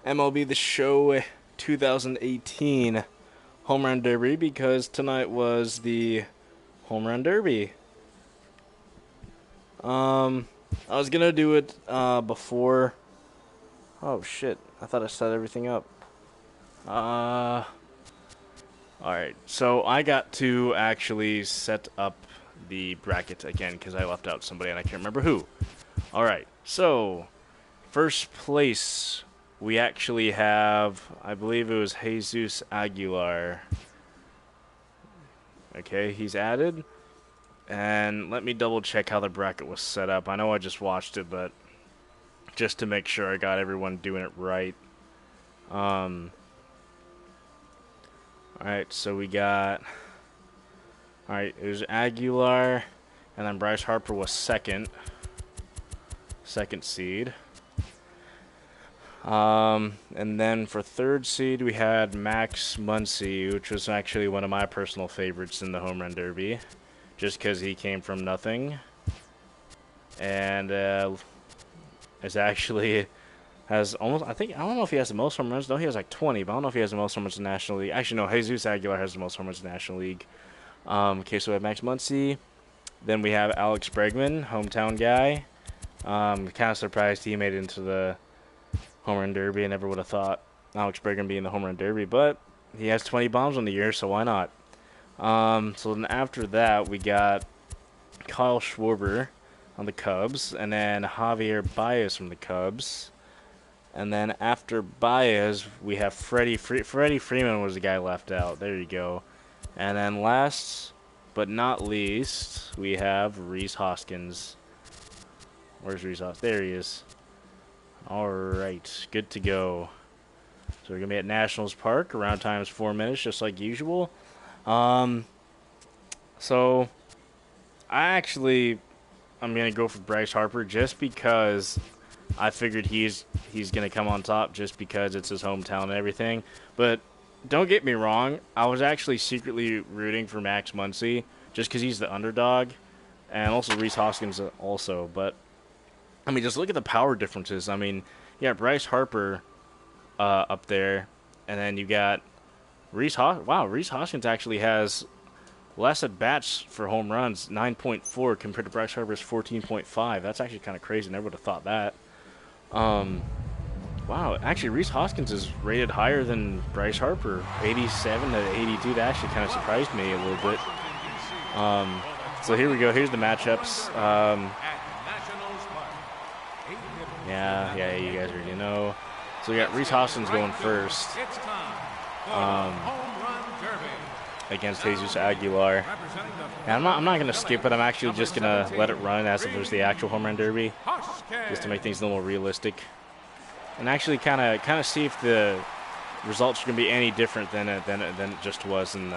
MLB the Show 2018 Home Run Derby because tonight was the Home Run Derby. I was gonna do it before. Oh shit! I thought I set everything up. Alright, so I got to actually set up the bracket again because I left out somebody and I can't remember who. Alright, so first place we actually have, I believe it was Jesus Aguilar. Okay, he's added. And let me double check how the bracket was set up. I know I just watched it, but just to make sure I got everyone doing it right. Alright, so we got... Alright, it was Aguilar, and then Bryce Harper was second seed. And then for third seed, we had Max Muncy, which was actually one of my personal favorites in the Home Run Derby, just because he came from nothing. And is actually has almost, I don't know if he has the most home runs. No, he has like 20, but I don't know if he has the most home runs in the National League. Actually, no, Jesus Aguilar has the most home runs in the National League. Okay, so we have Max Muncy. Then we have Alex Bregman, hometown guy. Kind of surprised he made it into the Home Run Derby. I never would have thought Alex Bregman being the Home Run Derby, but he has 20 bombs on the year, so why not? So then after that, we got Kyle Schwarber on the Cubs, and then Javier Baez from the Cubs. And then after Baez, we have Freddie Freeman was the guy left out. There you go. And then last but not least, we have Rhys Hoskins. Where's Rhys Hoskins? There he is. All right, good to go. So we're going to be at Nationals Park. Around time is 4 minutes, just like usual. So I'm going to go for Bryce Harper just because I figured he's going to come on top just because it's his hometown and everything. But don't get me wrong, I was actually secretly rooting for Max Muncy just because he's the underdog, and also Rhys Hoskins also. But I mean, just look at the power differences. I mean, you got Bryce Harper up there, and then you got Rhys Hoskins. Wow, Rhys Hoskins actually has less at-bats for home runs, 9.4, compared to Bryce Harper's 14.5. That's actually kind of crazy. Never would have thought that. Wow, actually, Rhys Hoskins is rated higher than Bryce Harper, 87 to 82. That actually kind of surprised me a little bit. So here we go. Here's the matchups. Yeah, you guys already know. So we got Rhys Hoskins going first against Jesus Aguilar. And I'm not going to skip it. I'm actually just going to let it run as if it was the actual Home Run Derby, just to make things a little more realistic. And actually kind of see if the results are going to be any different than it just was in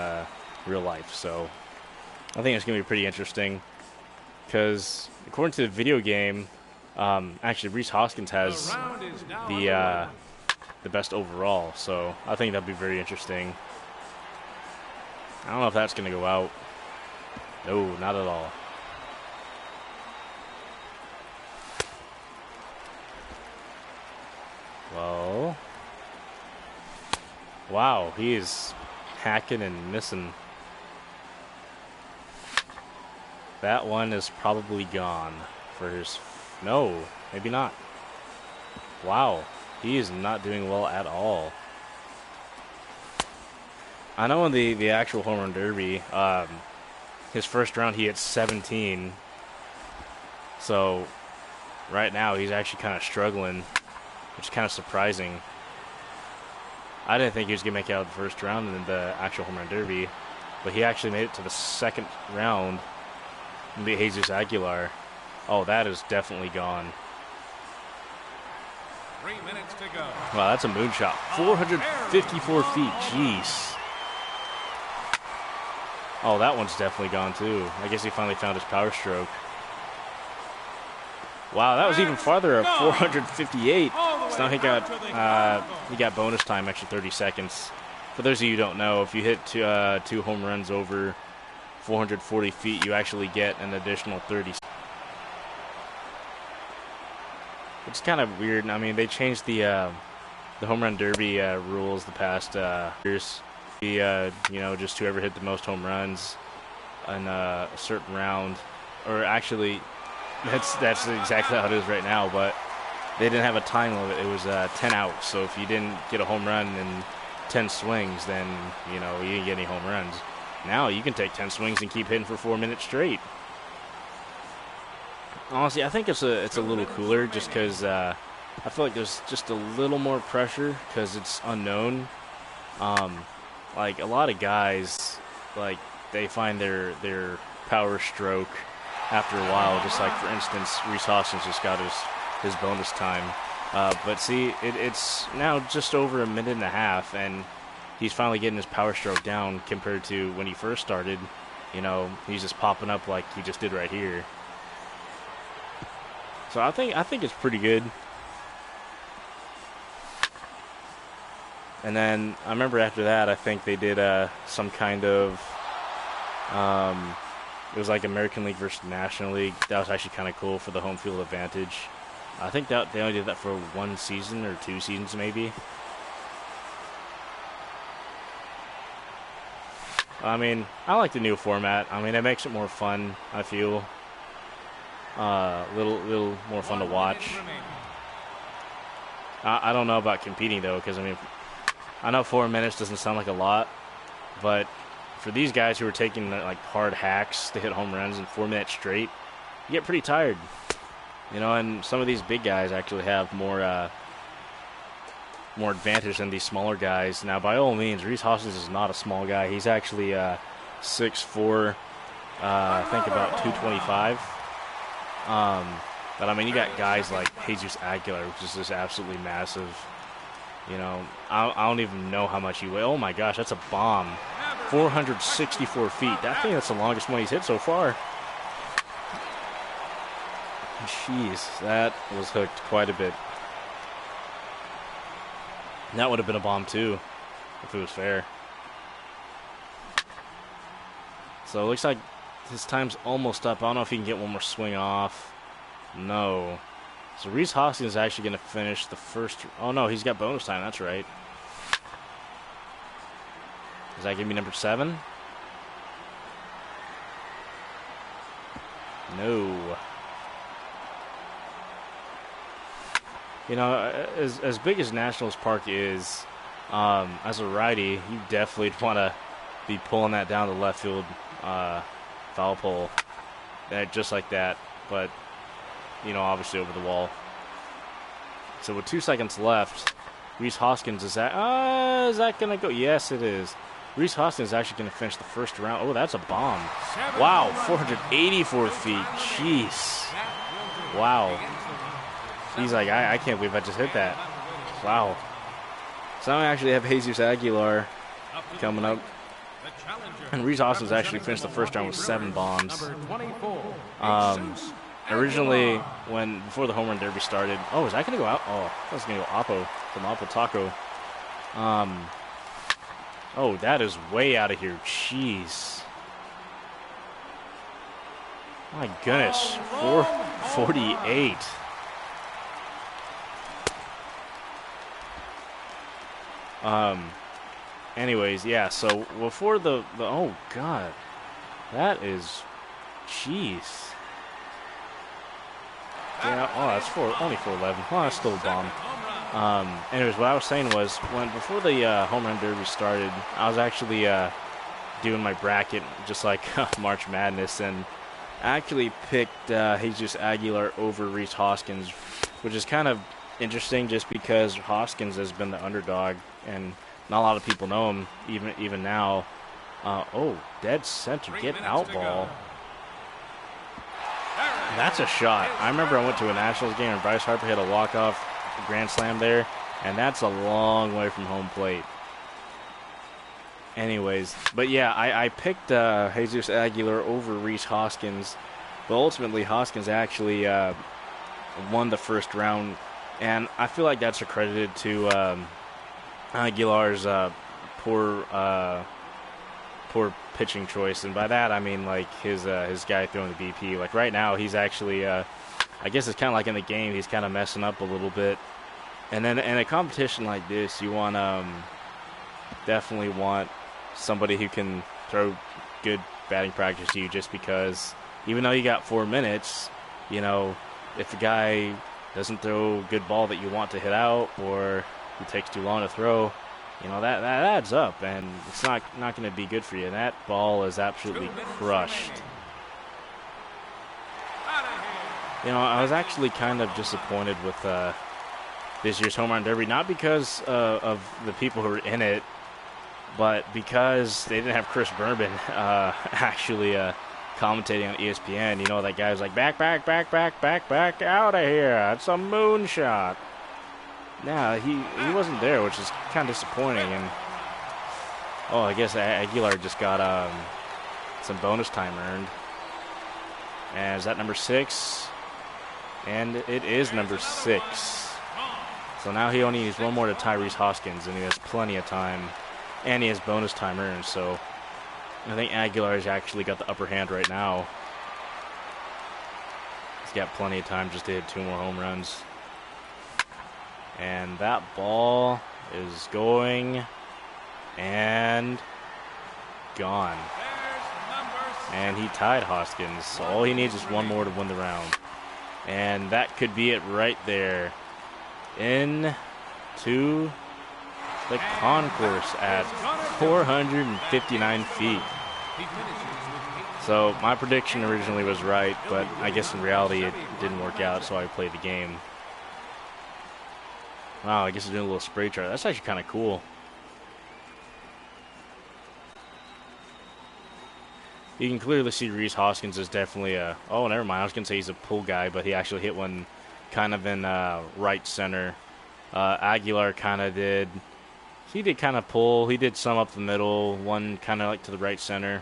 real life. So I think it's going to be pretty interesting because according to the video game, actually Rhys Hoskins has the best overall. So I think that'd be very interesting. I don't know if that's going to go out. No, not at all. Well, wow, he is hacking and missing. That one is probably gone for his... No, maybe not. Wow, he is not doing well at all. I know in the actual Home Run Derby, his first round he hit 17. So right now he's actually kind of struggling, which is kind of surprising. I didn't think he was going to make it out of the first round in the actual Home Run Derby, but he actually made it to the second round and beat Jesus Aguilar. Oh, that is definitely gone. 3 minutes to go. Wow, that's a moonshot. 454 feet. Jeez. Oh, that one's definitely gone too. I guess he finally found his power stroke. Wow, that was even farther, 458. So now he got bonus time, extra 30 seconds. For those of you who don't know, if you hit two home runs over 440 feet, you actually get an additional 30. It's kind of weird. I mean, they changed the the home run derby rules the past years. Just whoever hit the most home runs in a certain round, or actually, that's exactly how it is right now. But they didn't have a time limit. It was 10 outs. So if you didn't get a home run in 10 swings, then you didn't get any home runs. Now you can take 10 swings and keep hitting for 4 minutes straight. Honestly, I think it's a little cooler just because I feel like there's just a little more pressure because it's unknown. Like a lot of guys, like they find their power stroke after a while. Just like for instance, Rhys Hoskins just got his bonus time. But see, it's now just over a minute and a half, and he's finally getting his power stroke down compared to when he first started. He's just popping up like he just did right here. So I think it's pretty good. And then I remember after that, I think they did some kind of it was like American League versus National League. That was actually kind of cool for the home field advantage. I think that they only did that for 1 season or 2 seasons maybe. I mean, I like the new format. I mean, it makes it more fun, I feel. Little more fun to watch. I don't know about competing though, because I mean, I know 4 minutes doesn't sound like a lot, but for these guys who are taking like hard hacks to hit home runs in 4 minutes straight, you get pretty tired. And some of these big guys actually have more advantage than these smaller guys. Now, by all means, Rhys Hoskins is not a small guy. He's actually 6'4", I think about 225. But I mean, you got guys like Jesus Aguilar, which is just absolutely massive. I don't even know how much he weighs. Oh my gosh, that's a bomb. 464 feet. I think that's the longest one he's hit so far. Jeez, that was hooked quite a bit. And that would have been a bomb too, if it was fair. So it looks like his time's almost up. I don't know if he can get one more swing off. No. So Rhys Hoskins is actually going to finish the first. Oh no, he's got bonus time. That's right. Does that give me number 7? No. As big as Nationals Park is, as a righty, you definitely want to be pulling that down the left field foul pole, just like that. But obviously over the wall. So with 2 seconds left, Rhys Hoskins is that going to go? Yes, it is. Rhys Hoskins is actually going to finish the first round. Oh, that's a bomb! Wow, 484 feet. Jeez. Wow. He's like, I can't believe I just hit that. Wow. So now I actually have Jesus Aguilar coming up. And Rhys Hoskins actually finished the first round with 7 bombs. Originally, before the home run derby started, is that going to go out? Oh, I was going to go Oppo from Oppo Taco. That is way out of here. Jeez. My goodness, 448. Anyways, yeah, so before the oh god, that is, jeez. Yeah, that's only 411. Oh, that's still a bomb. Anyways, what I was saying was, before the home run derby started, I was actually doing my bracket just like March Madness, and I actually picked Jesus Aguilar over Rhys Hoskins, which is kind of interesting just because Hoskins has been the underdog and not a lot of people know him even now. Dead center, get out ball. That's a shot. I remember I went to a Nationals game and Bryce Harper hit a walk-off grand slam there, and that's a long way from home plate. Anyways, but yeah, I picked Jesus Aguilar over Rhys Hoskins, but ultimately Hoskins actually won the first round, and I feel like that's accredited to Aguilar's poor pitching choice, and by that I mean like his guy throwing the BP. Like right now, he's actually I guess it's kind of like in the game, he's kind of messing up a little bit. And then in a competition like this, you want definitely want somebody who can throw good batting practice to you, just because even though you got 4 minutes, you know, if the guy doesn't throw a good ball that you want to hit out, or he takes too long to throw, you know, that adds up, and it's not going to be good for you. And that ball is absolutely crushed. You know, I was actually kind of disappointed with this year's Home Run Derby, not because of the people who were in it, but because they didn't have Chris Bourbon actually commentating on ESPN. You know, that guy was like, back out of here. It's a moonshot. Nah, he wasn't there, which is kind of disappointing. And oh, I guess Aguilar just got some bonus time earned. And is that number 6? And it is number 6. So now he only needs one more to Tyrese Hoskins, and he has plenty of time. And he has bonus time earned, so I think Aguilar's actually got the upper hand right now. He's got plenty of time just to hit 2 more home runs. And that ball is going and gone. And he tied Hoskins, so all he needs is one more to win the round. And that could be it right there. Into the concourse at 459 feet. So my prediction originally was right, but I guess in reality it didn't work out, so I played the game. Wow, I guess it's doing a little spray chart. That's actually kind of cool. You can clearly see Rhys Hoskins is definitely a... Oh, never mind. I was going to say he's a pull guy, but he actually hit one kind of in right center. Aguilar kind of did... He did kind of pull. He did some up the middle. One kind of like to the right center.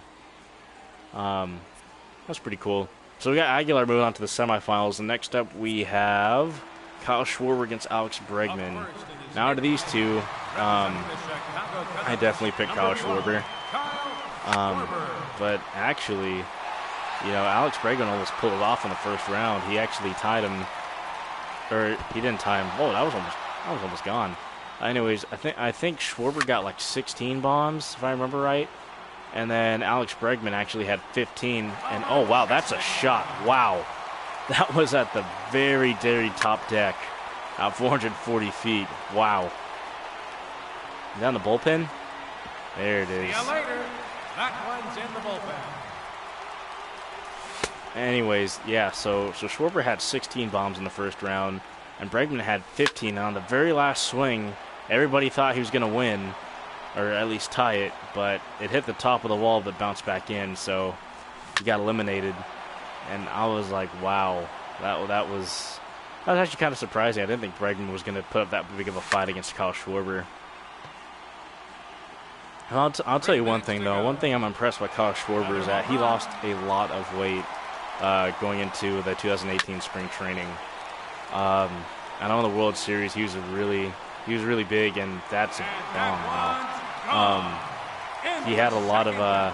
That's pretty cool. So we got Aguilar moving on to the semifinals. And next up we have Kyle Schwarber against Alex Bregman. Now to these two, I definitely picked Kyle Schwarber. But actually, you know, Alex Bregman almost pulled it off in the first round. He actually tied him, or he didn't tie him. Oh, that was almost gone. Anyways, I think Schwarber got like 16 bombs, if I remember right. And then Alex Bregman actually had 15. And oh wow, that's a shot. Wow. That was at the very, very top deck at 440 feet. Wow. Down the bullpen? There it is. See you later. That one's in the bullpen. Anyways, yeah, so Schwarber had 16 bombs in the first round, and Bregman had 15. And on the very last swing, everybody thought he was going to win, or at least tie it, but it hit the top of the wall but bounced back in, so he got eliminated. And I was like, wow, that was actually kind of surprising. I didn't think Bregman was going to put up that big of a fight against Kyle Schwarber. I'll tell you one thing, though. One thing I'm impressed by Kyle Schwarber is that he lost a lot of weight going into the 2018 spring training. I know in the World Series he was really big, and that's a bomb. Wow. He had a lot of I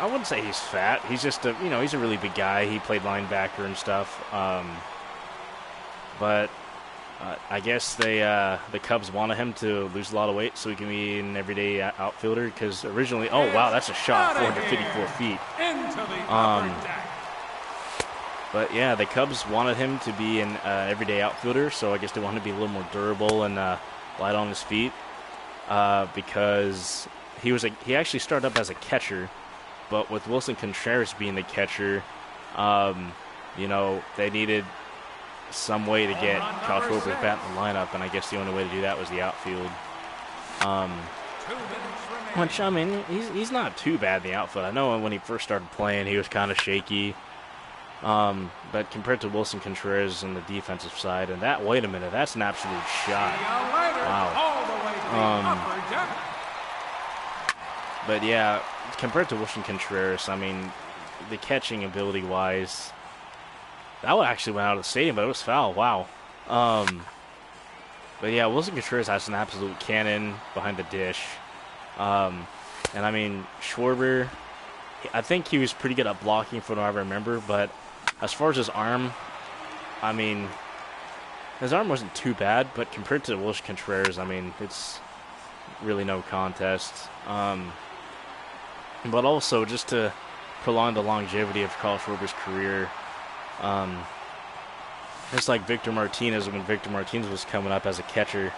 wouldn't say he's fat. He's just he's a really big guy. He played linebacker and stuff. But I guess the Cubs wanted him to lose a lot of weight so he can be an everyday outfielder, because originally, oh wow, that's a shot, 454 feet. But yeah, the Cubs wanted him to be an everyday outfielder, so I guess they wanted to be a little more durable and light on his feet, because he actually started up as a catcher, but with Wilson Contreras being the catcher, they needed some way to get Kyle Schwarber's bat in the lineup, and I guess the only way to do that was the outfield. Which, I mean, he's not too bad in the outfield. I know when he first started playing, he was kind of shaky. But compared to Wilson Contreras on the defensive side, and wait a minute, that's an absolute shot. Wow. But yeah, compared to Wilson Contreras, I mean, the catching ability-wise, that one actually went out of the stadium, but it was foul. Wow. But yeah, Wilson Contreras has an absolute cannon behind the dish. And I mean, Schwarber, I think he was pretty good at blocking from what I remember, but as far as his arm, I mean, His arm wasn't too bad, but compared to Wilsh Contreras, I mean, it's really no contest. But also, just to prolong the longevity of Carl Schwarber's career, just like Victor Martinez, when Victor Martinez was coming up as a catcher,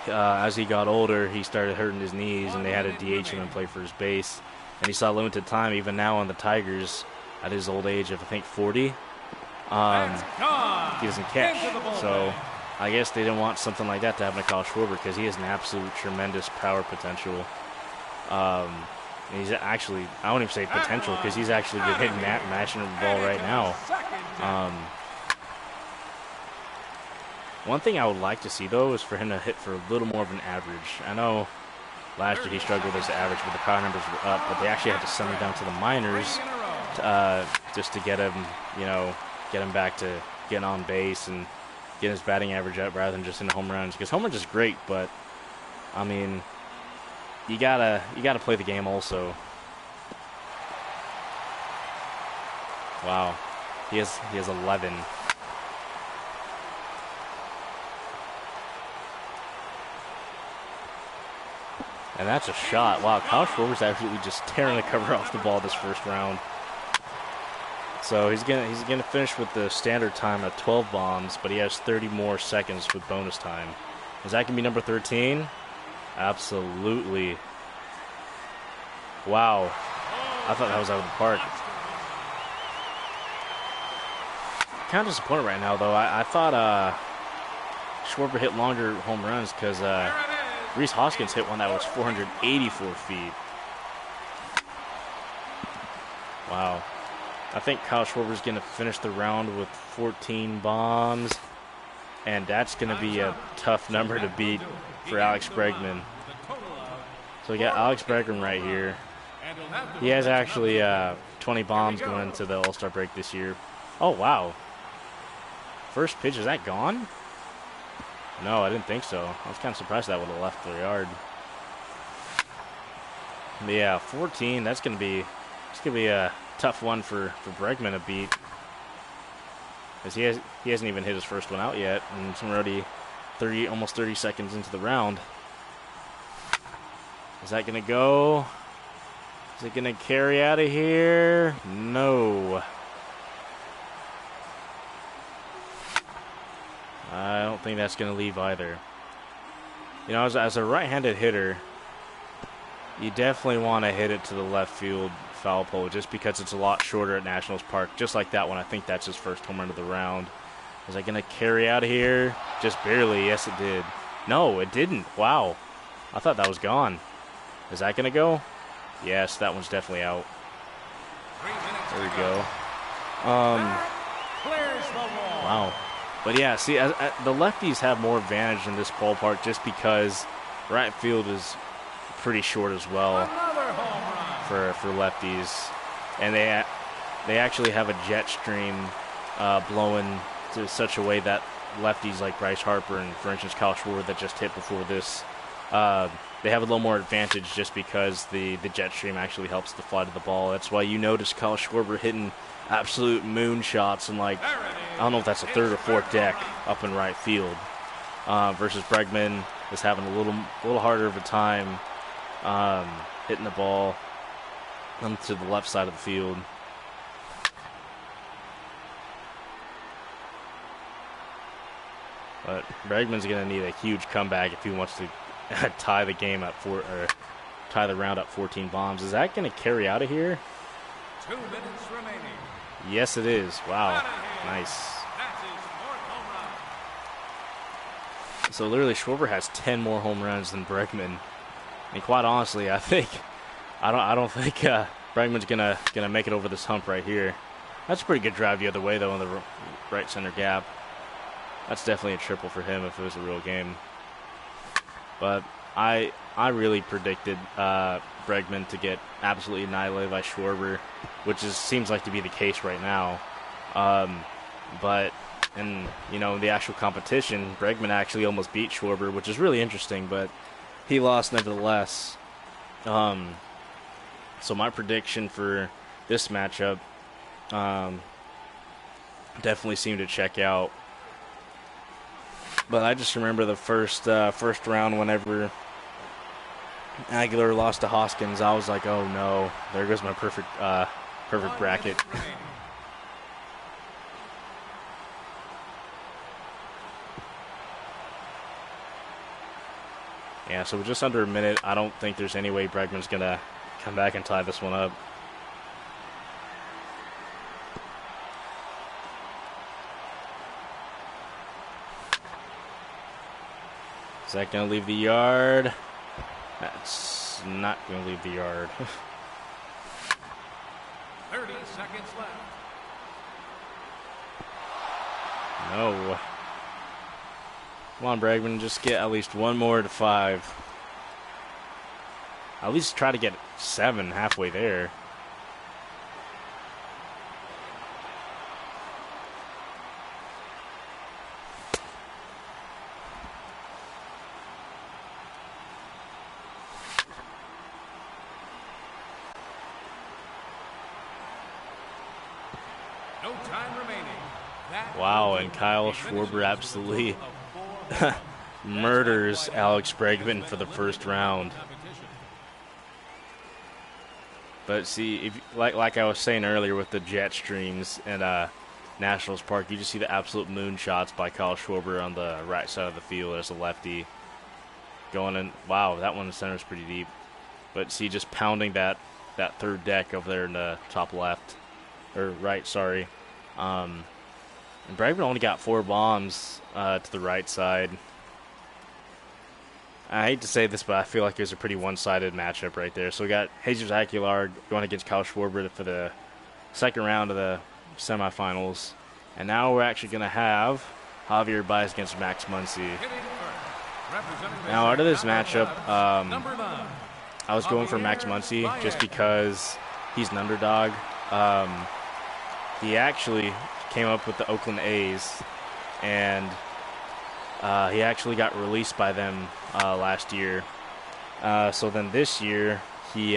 as he got older, he started hurting his knees, and they had to DH him and play for his base. And he saw limited time, even now on the Tigers, at his old age of, I think, 40. He doesn't catch. So I guess they didn't want something like that to happen to Kyle Schwarber because he has an absolute tremendous power potential. And he's actually, I won't even say potential because he's actually been hitting that matching the ball right now. One thing I would like to see, though, is for him to hit for a little more of an average. I know last year he struggled as an average, but the power numbers were up, but they actually had to send him down to the minors just to get him, get him back to getting on base and get his batting average up rather than just in home runs. Because home runs is great, but, I mean, you gotta play the game also. Wow. He has 11. And that's a shot. Wow, Kyle Schwarber's absolutely just tearing the cover off the ball this first round. So he's gonna finish with the standard time at 12 bombs, but he has 30 more seconds with bonus time. Is that gonna be number 13? Absolutely. Wow. I thought that was out of the park. Kind of disappointed right now, though. I thought Schwarber hit longer home runs because Rhys Hoskins hit one that was 484 feet. Wow. I think Kyle Schwarber's going to finish the round with 14 bombs, and that's going to be a tough number to beat for Alex Bregman. So we got Alex Bregman right here. He has actually 20 bombs going into the All-Star break this year. Oh, wow. First pitch, is that gone? No, I didn't think so. I was kind of surprised that would have left the yard. But yeah, 14, it's going to be a tough one for Bregman to beat. Because he hasn't even hit his first one out yet, and it's already almost 30 seconds into the round. Is that going to go? Is it going to carry out of here? No. I don't think that's going to leave either. As a right-handed hitter, you definitely want to hit it to the left field foul pole just because it's a lot shorter at Nationals Park. Just like that one, I think that's his first home run of the round. Is that going to carry out of here? Just barely. Yes, it did. No, it didn't. Wow. I thought that was gone. Is that going to go? Yes, that one's definitely out. There we go. Wow. But yeah, see, the lefties have more advantage in this ballpark just because right field is pretty short as well for lefties, and they actually have a jet stream blowing to such a way that lefties like Bryce Harper and, for instance, Kyle Schwarber that just hit before this, they have a little more advantage just because the jet stream actually helps the flight of the ball. That's why you notice Kyle Schwarber hitting absolute moon shots and I don't know if that's a third or fourth deck up in right field, versus Bregman is having a little harder of a time hitting the ball to the left side of the field. But Bregman's going to need a huge comeback if he wants to tie the game at tie the round at 14 bombs. Is that going to carry out of here? 2 minutes remaining. Yes, it is. Wow. Nice. So literally Schwarber has 10 more home runs than Bregman. And quite honestly, I don't think Bregman's gonna make it over this hump right here. That's a pretty good drive the other way though in the right center gap. That's definitely a triple for him if it was a real game. But I really predicted Bregman to get absolutely annihilated by Schwarber, which seems like to be the case right now. But in the actual competition, Bregman actually almost beat Schwarber, which is really interesting, but he lost nevertheless. So my prediction for this matchup definitely seemed to check out. But I just remember the first round whenever Aguilar lost to Hoskins. I was like, oh no, there goes my perfect bracket. Yeah, so with just under a minute, I don't think there's any way Bregman's going to come back and tie this one up. Is that going to leave the yard? That's not going to leave the yard. 30 seconds left. No. Come on, Bregman, just get at least one more to 5. At least try to get 7 halfway there. No time remaining. Wow, and Kyle Schwarber absolutely murders Alex Bregman for the first round. But see, if like I was saying earlier with the jet streams and Nationals Park, you just see the absolute moonshots by Kyle Schwarber on the right side of the field as a lefty. Going in, wow, that one in the center is pretty deep. But see, just pounding that third deck over there in the top left. Or right, sorry. And Bregman only got 4 bombs to the right side. I hate to say this, but I feel like it was a pretty one-sided matchup right there. So we got Jesus Aguilar going against Kyle Schwarber for the second round of the semifinals. And now we're actually going to have Javier Baez against Max Muncy. Now, out of this matchup, I was going for Max Muncy just because he's an underdog. He actually came up with the Oakland A's, and he actually got released by them last year. So then this year, he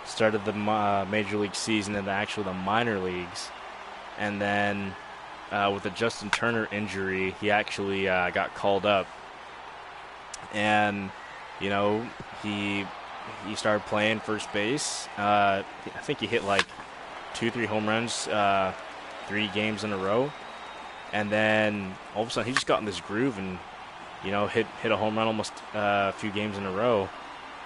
started the Major League season in the minor leagues. And then with the Justin Turner injury, he actually got called up. And, you know, he started playing first base. I think he hit like 2-3 home runs 3 games in a row. And then all of a sudden he just got in this groove and, you know, hit a home run almost a few games in a row.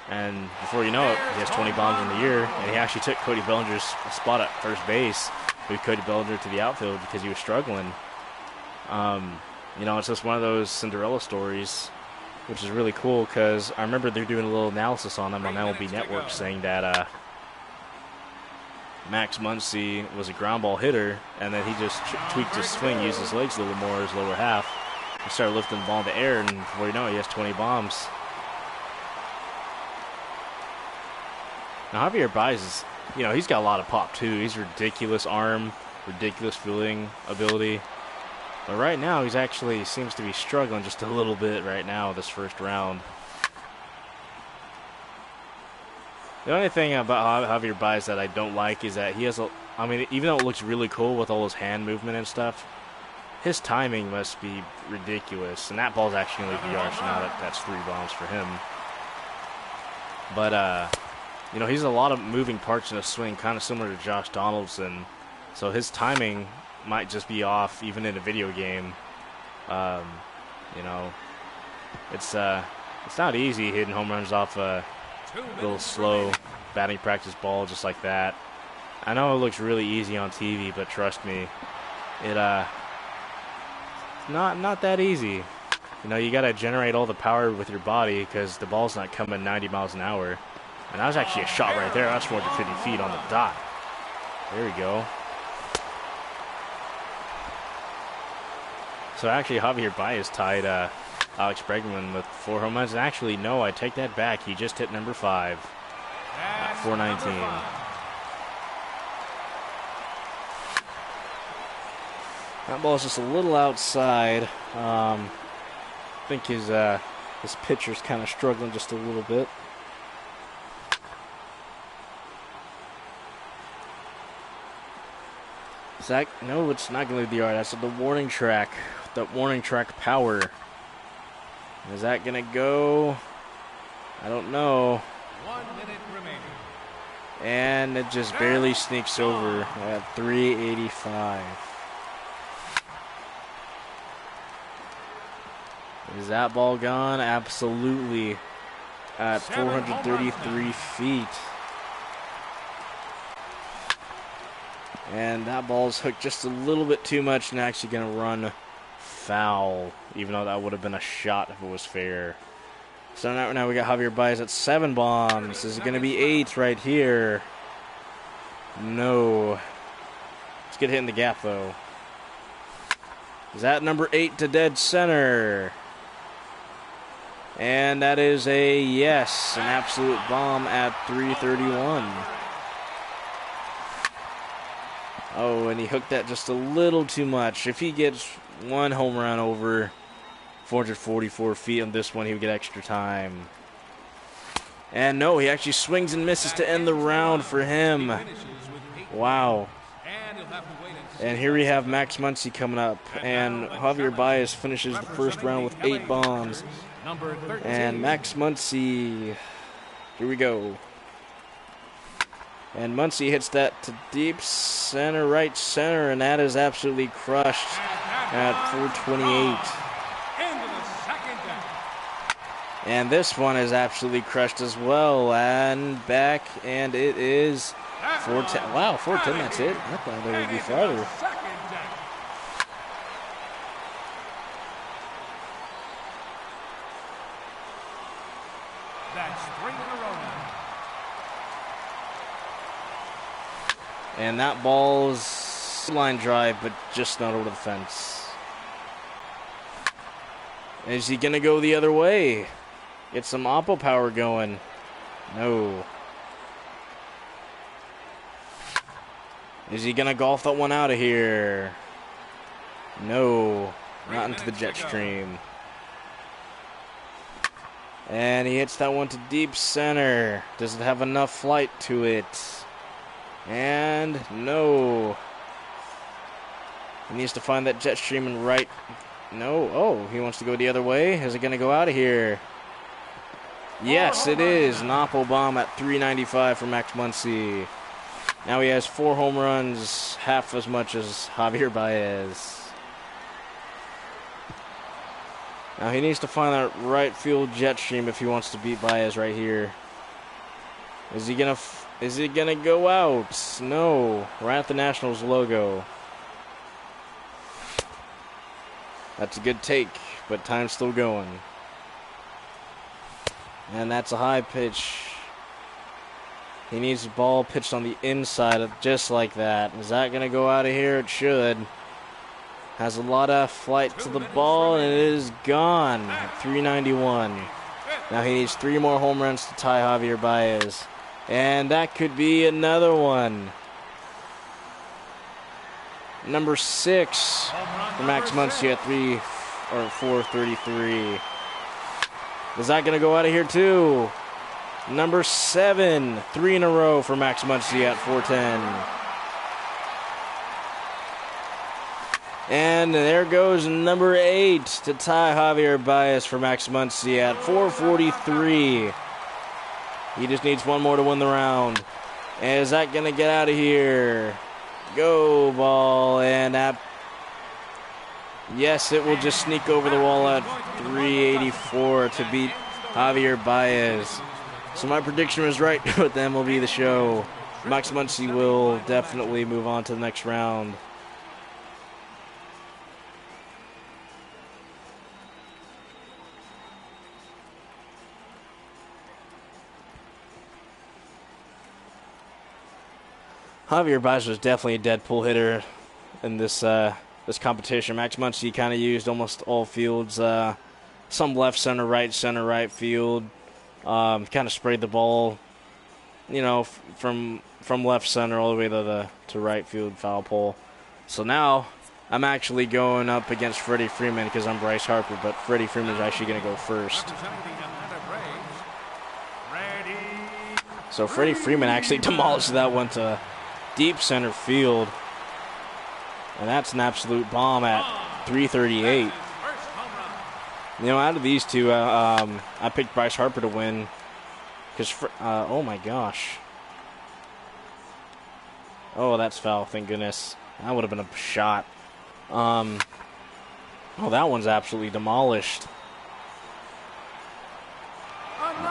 And before you know it, he has 20 bombs in the year. And he actually took Cody Bellinger's spot at first base, moved Cody Bellinger to the outfield because he was struggling. You know, it's just one of those Cinderella stories, which is really cool because I remember they're doing a little analysis on him on MLB Network saying that Max Muncy was a ground ball hitter, and then he just tweaked his swing, used his legs a little more, his lower half. He started lifting the ball in the air, and before you know it, he has 20 bombs. Now, Javier Baez is, you know, he's got a lot of pop, too. He's ridiculous arm, ridiculous fielding ability. But right now, he's actually seems to be struggling just a little bit right now this first round. The only thing about Javier Baez that I don't like is that he has I mean, even though it looks really cool with all his hand movement and stuff, his timing must be ridiculous. And that ball's actually going to leave the yard, so now that's 3 bombs for him. But, you know, he's a lot of moving parts in his swing, kind of similar to Josh Donaldson. So his timing might just be off, even in a video game. You know, it's not easy hitting home runs off a little slow batting practice ball just like that. I know it looks really easy on TV, but trust me, not that easy. You know, you got to generate all the power with your body because the ball's not coming 90 miles an hour. And that was actually a shot right there. That's 450 feet on the dot. There we go. So actually, Javier Baez tied Alex Bregman with 4 home runs. And actually, no, I take that back. He just hit number 5 at 419. That ball is just a little outside. I think his pitcher's kind of struggling just a little bit. Zach, no, it's not going to leave the yard. That's the warning track. The warning track power. Is that going to go? I don't know. 1 minute remaining. And it just barely sneaks over at 385. Is that ball gone? Absolutely. At 433 feet. And that ball's hooked just a little bit too much and actually going to run foul, even though that would have been a shot if it was fair. So now we got Javier Baez at 7 bombs. Is it going to be 8 right here? No. Let's get hit in the gap, though. Is that number 8 to dead center? And that is a yes, an absolute bomb at 331. Oh, and he hooked that just a little too much. If he gets one home run over 444 feet on this one, he would get extra time. And no, he actually swings and misses to end the round for him. Wow. And here we have Max Muncy coming up. And Javier Baez finishes the first round with 8 bombs. And Max Muncy, here we go. And Muncy hits that to deep center, right center, and that is absolutely crushed at 428. And this one is absolutely crushed as well. And back, and it is 410. Wow, 410, that's it. I thought there would be farther. That's 3 in a row now. And that ball's line drive, but just not over the fence. Is he going to go the other way? Get some oppo power going. No. Is he going to golf that one out of here? No. Not into the jet stream. And he hits that one to deep center. Does it have enough flight to it? And no. He needs to find that jet stream and right. No. Oh, he wants to go the other way. Is it going to go out of here? Yes, it is. An oppo bomb at 395 for Max Muncy. Now he has 4 home runs, half as much as Javier Baez. Now he needs to find that right field jet stream if he wants to beat Baez right here. Is he gonna go out? No. Right at the Nationals logo. That's a good take, but time's still going. And that's a high pitch. He needs the ball pitched on the inside, just like that. Is that gonna go out of here? It should. Has a lot of flight to the ball, and it is gone at 391. Now he needs 3 more home runs to tie Javier Baez. And that could be another one. Number 6 for Max Muncy at 433. Is that going to go out of here too? Number 7, 3 in a row for Max Muncy at 410. And there goes number 8 to tie Javier Baez for Max Muncy at 443. He just needs 1 more to win the round. And is that going to get out of here? Go ball. And that, yes, it will just sneak over the wall at 384 to beat Javier Baez. So my prediction was right with the MLB the Show. Max Muncy will definitely move on to the next round. Javier Baez was definitely a Deadpool hitter in this this competition. Max Muncy kind of used almost all fields, some left center, right field. Kind of sprayed the ball, you know, from left center all the way to right field foul pole. So now I'm actually going up against Freddie Freeman because I'm Bryce Harper, but Freddie Freeman's actually going to go first. So Freddie Freeman actually demolished that one to deep center field. And that's an absolute bomb at 338. You know, out of these two, I picked Bryce Harper to win. Because, oh my gosh. Oh, that's foul, thank goodness. That would have been a shot. Oh, that one's absolutely demolished.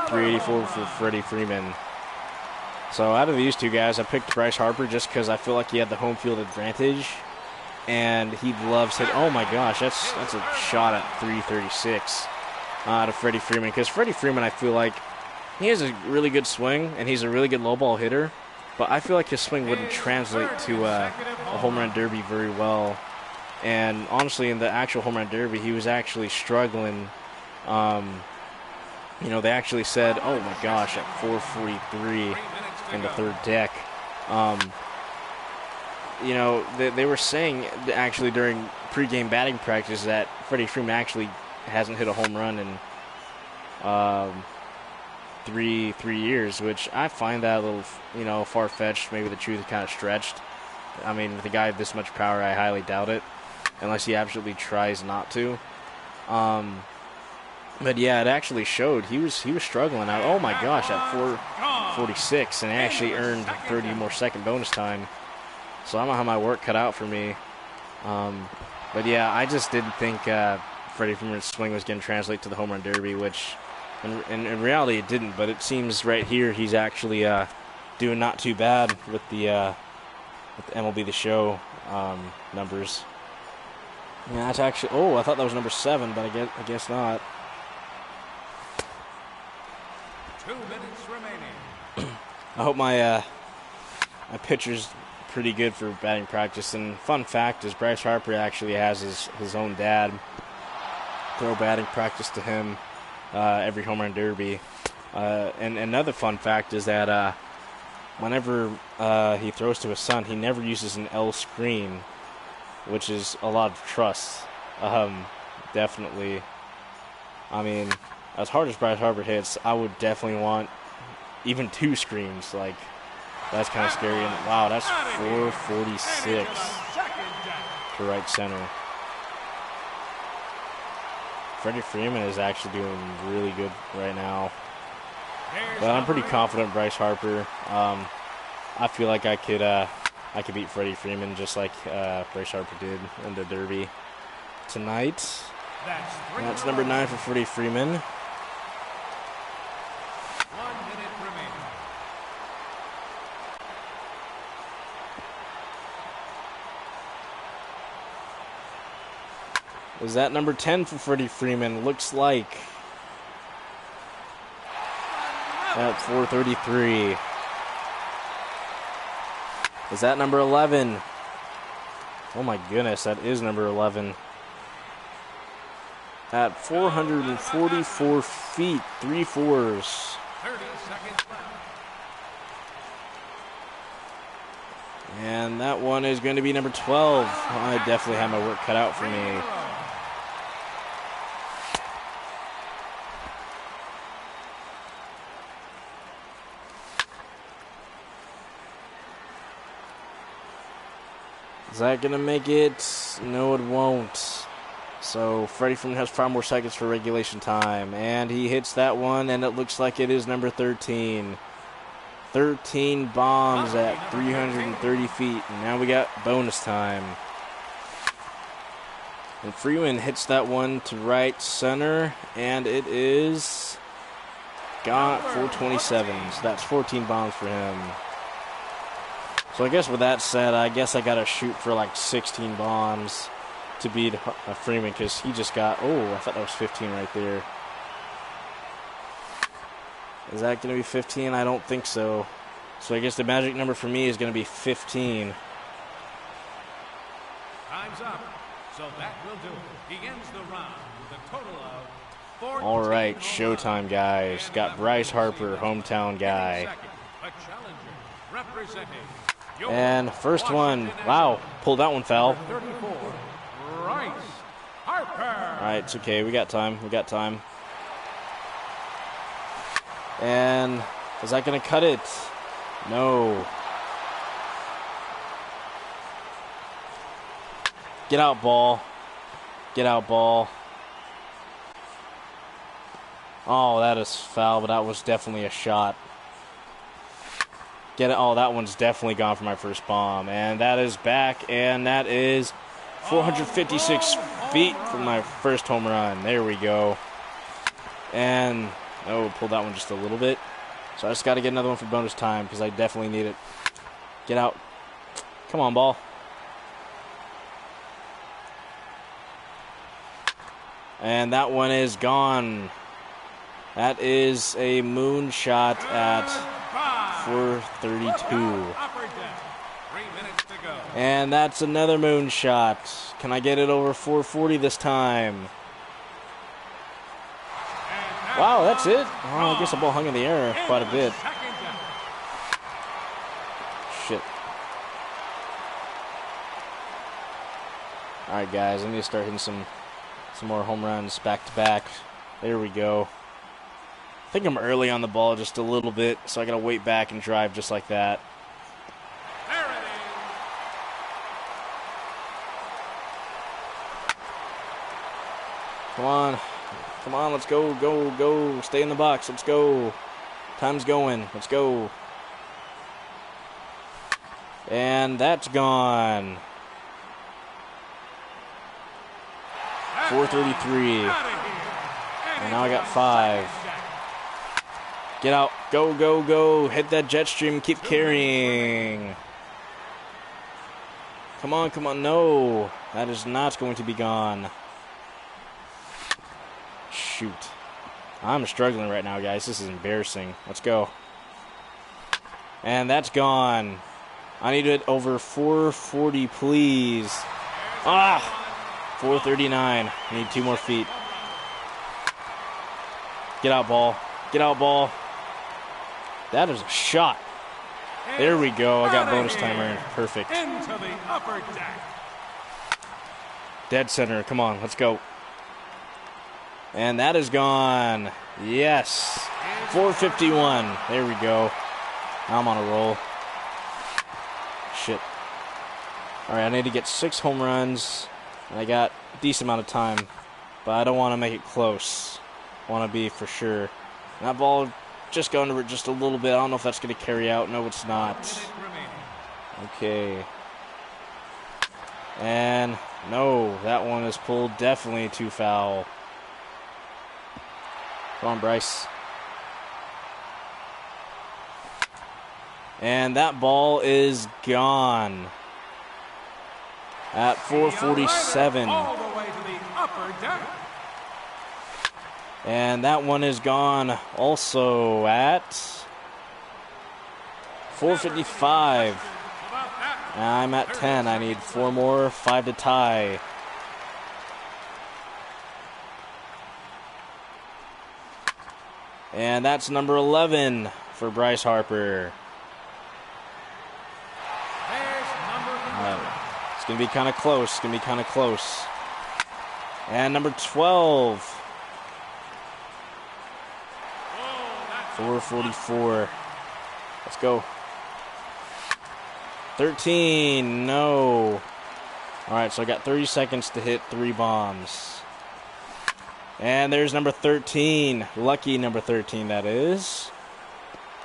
384 for Freddie Freeman. So out of these two guys, I picked Bryce Harper just because I feel like he had the home field advantage. And he loves hit. Oh my gosh, that's a shot at 336 to Freddie Freeman. Because Freddie Freeman, I feel like he has a really good swing, and he's a really good low ball hitter. But I feel like his swing wouldn't translate to a home run derby very well. And honestly, in the actual home run derby, he was actually struggling. You know, they actually said, oh my gosh, at 443 in the third deck. You know, they were saying actually during pregame batting practice that Freddie Freeman actually hasn't hit a home run in three years, which I find that a little, you know, far-fetched. Maybe the truth is kind of stretched. I mean, with a guy with this much power, I highly doubt it, unless he absolutely tries not to. But yeah, it actually showed he was struggling out. Oh my gosh, at 446, and actually earned 30 more second bonus time. So I don't have my work cut out for me. But yeah, I just didn't think Freddie Freeman's swing was going to translate to the home run derby, which in reality it didn't. But it seems right here he's actually doing not too bad with the MLB the Show numbers. Yeah, that's actually. Oh, I thought that was number 7, but I guess not. 2 minutes remaining. I hope my pitcher's pretty good for batting practice. And fun fact is Bryce Harper actually has his own dad throw batting practice to him every home run derby. And another fun fact is that whenever he throws to his son, he never uses an L screen, which is a lot of trust. Definitely. I mean, as hard as Bryce Harper hits, I would definitely want even 2 screens. Like, that's kind of scary. And wow, that's 446 to right center. Freddie Freeman is actually doing really good right now. But I'm pretty confident Bryce Harper. I feel like I could beat Freddie Freeman just like Bryce Harper did in the Derby tonight. That's number 9 for Freddie Freeman. 1 minute remaining. Is that number 10 for Freddie Freeman? Looks like. At 433. Is that number 11? Oh my goodness, that is number 11. At 444 feet, 3 fours. 30 seconds left. And that one is going to be number 12. I definitely have my work cut out for me. Is that going to make it? No, it won't. So Freddie Freeman has 5 more seconds for regulation time. And he hits that one, and it looks like it is number 13. 13 bombs at 330 feet. And now we got bonus time. And Freeman hits that one to right center, and it is got 427. So that's 14 bombs for him. So I guess with that said, I guess I got to shoot for like 16 bombs to beat Freeman, because he just got, oh, I thought that was 15 right there. Is that going to be 15? I don't think so. So I guess the magic number for me is going to be 15. Time's up. So that will do it. He ends the round with a total of 14. All right, showtime, guys. Got Bryce Harper, hometown guy. A challenger representing And first one, wow, pulled that one foul. 34, Bryce Harper. All right, it's okay. We got time. And is that going to cut it? No. Get out, ball. Get out, ball. Oh, that is foul, but that was definitely a shot. Get it. Oh, that one's definitely gone for my first bomb. And that is back, and that is 456 feet from my first home run. There we go. And, oh, pulled that one just a little bit. So I just got to get another one for bonus time because I definitely need it. Get out. Come on, ball. And that one is gone. That is a moonshot at 432. And that's another moonshot. Can I get it over 440 this time? Wow, that's it. Oh, I guess the ball hung in the air quite a bit. Shit. All right, guys, I need to start hitting some more home runs back to back. There we go. I think I'm early on the ball just a little bit, so I gotta wait back and drive just like that. There it is. Come on. Come on, let's go, go, go. Stay in the box, let's go. Time's going, let's go. And that's gone. 433. And now I got 5. Get out. Go, go, go. Hit that jet stream. Keep carrying. Come on, come on. No. That is not going to be gone. Shoot. I'm struggling right now, guys. This is embarrassing. Let's go. And that's gone. I need it over 440, please. Ah! 439. I need 2 more feet. Get out, ball. Get out, ball. That is a shot. There we go. I got bonus timer. Perfect. Into the upper deck. Dead center. Come on. Let's go. And that is gone. Yes. 451. There we go. I'm on a roll. Shit. All right, I need to get 6 home runs. And I got a decent amount of time. But I don't want to make it close. I want to be for sure. And that ball just going to just a little bit. I don't know if that's going to carry out. No, it's not. Okay. And no, that one is pulled definitely too foul. Come on, Bryce. And that ball is gone. At 447. All the way to the upper deck. And that one is gone also at 455. I'm at 10. I need 4 more, 5 to tie. And that's number 11 for Bryce Harper. It's going to be kind of close. It's going to be kind of close. And number 12. 444. Let's go. 13. No. All right, so I got 30 seconds to hit 3 bombs. And there's number 13. Lucky number 13, that is.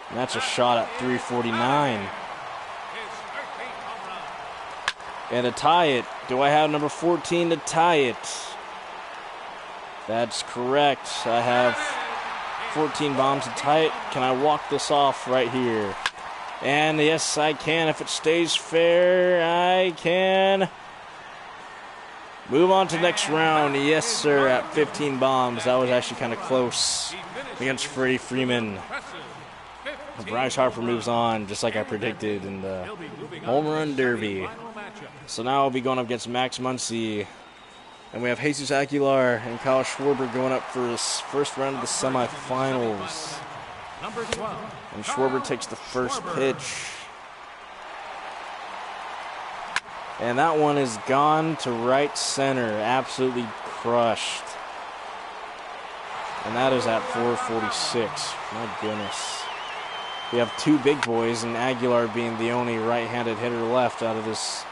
And that's a shot at 349. And to tie it, do I have number 14 to tie it? That's correct. I have 14 bombs to tie it. Can I walk this off right here? And yes, I can. If it stays fair, I can move on to the next round. Yes, sir, at 15 bombs. That was actually kind of close against Freddie Freeman. Bryce Harper moves on, just like I predicted in the Home Run Derby. So now I'll be going up against Max Muncy. And we have Jesus Aguilar and Kyle Schwarber going up for his first round of the semifinals. And Schwarber takes the first pitch. And that one is gone to right center. Absolutely crushed. And that is at 446. My goodness. We have 2 big boys, and Aguilar being the only right-handed hitter left out of this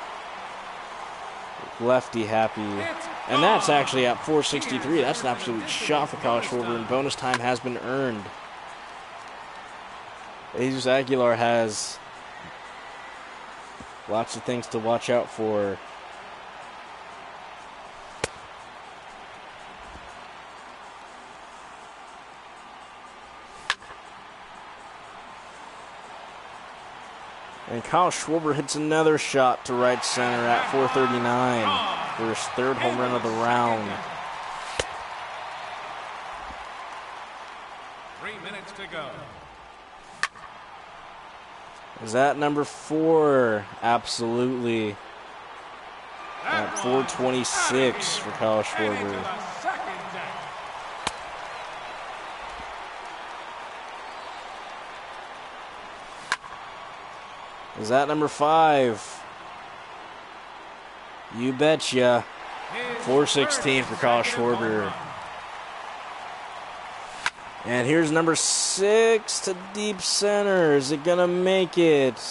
lefty happy. And that's actually at 463. That's an absolute shot for Kyle Schwarber, and bonus time has been earned. Jesus Aguilar has lots of things to watch out for. And Kyle Schwarber hits another shot to right center at 439 for his third home run of the round. 3 minutes to go. Is that number 4? Absolutely. At 426 for Kyle Schwarber. Is that number 5? You betcha. 416 for Kyle Schwarber. And here's number 6 to deep center. Is it going to make it?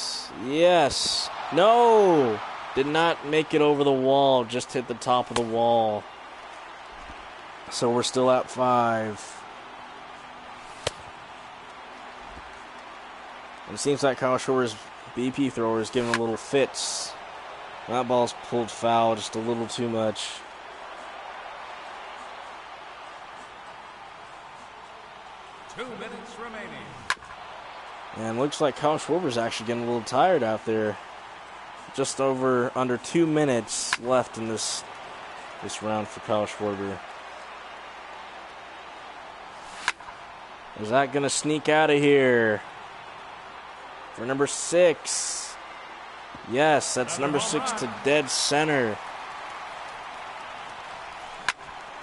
Yes. No. Did not make it over the wall. Just hit the top of the wall. So we're still at 5. It seems like Kyle Schwarber's BP thrower is giving a little fits. That ball's pulled foul just a little too much. Two minutes remaining. And looks like Kyle Schwarber's actually getting a little tired out there. Just under 2 minutes left in this round for Kyle Schwarber. Is that going to sneak out of here? For number 6. Yes, that's number 6 to dead center.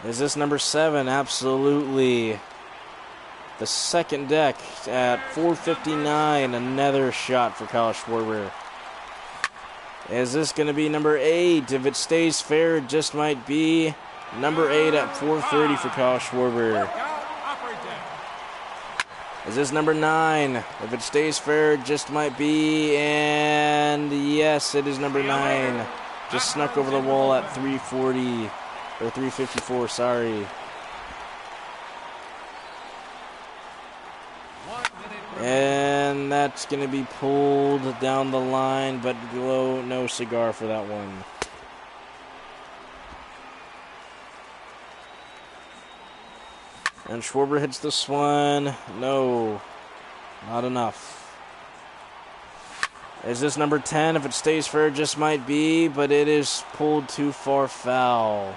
Is this number 7? Absolutely. The second deck at 459. Another shot for Kyle Schwarber. Is this going to be number 8? If it stays fair, it just might be number 8 at 430 for Kyle Schwarber. Is this number 9? If it stays fair, it just might be. And yes, it is number 9. Just snuck over the wall at 340. Or 354, sorry. And that's going to be pulled down the line, but no cigar for that one. And Schwarber hits this one. No, not enough. Is this number 10? If it stays fair, it just might be, but it is pulled too far foul.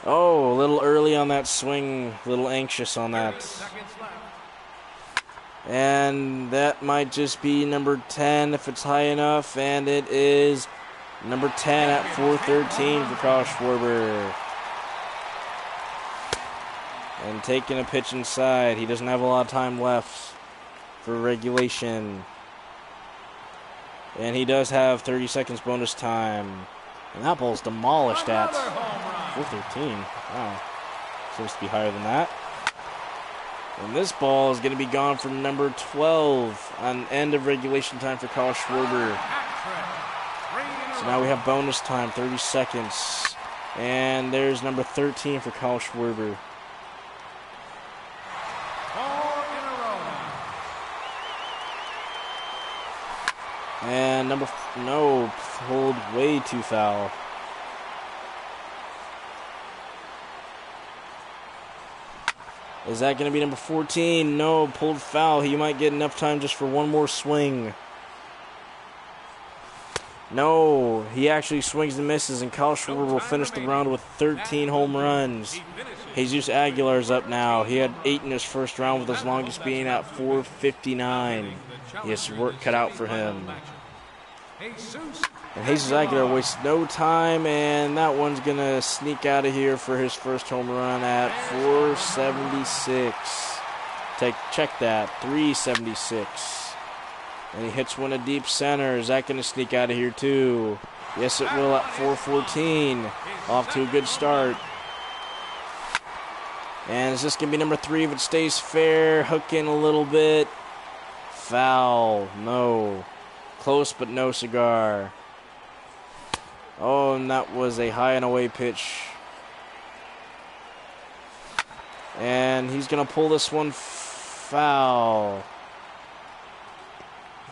Oh, a little early on that swing, a little anxious on that. And that might just be number 10 if it's high enough, and it is number 10 at 413 for Kyle Schwarber. And taking a pitch inside. He doesn't have a lot of time left for regulation. And he does have 30 seconds bonus time. And that ball's demolished at 413. Wow. Seems to be higher than that. And this ball is going to be gone for number 12 on end of regulation time for Kyle Schwarber. So now we have bonus time, 30 seconds. And there's number 13 for Kyle Schwarber. And no, pulled way too foul. Is that going to be number 14? No, pulled foul. He might get enough time just for one more swing. No, he actually swings and misses, and Kyle Schwarber will finish the round with 13 home runs. Jesus Aguilar's up now. He had 8 in his first round, with his longest being at 459. He has work cut out for him. And Jesus Aguilar wastes no time, and that one's going to sneak out of here for his first home run at 476. Check that, 376. And he hits one to deep center. Is that going to sneak out of here too? Yes, it will at 414. Off to a good start. And is this going to be number 3 if it stays fair? Hook in a little bit. Foul. No. Close, but no cigar. Oh, and that was a high and away pitch. And he's going to pull this one foul.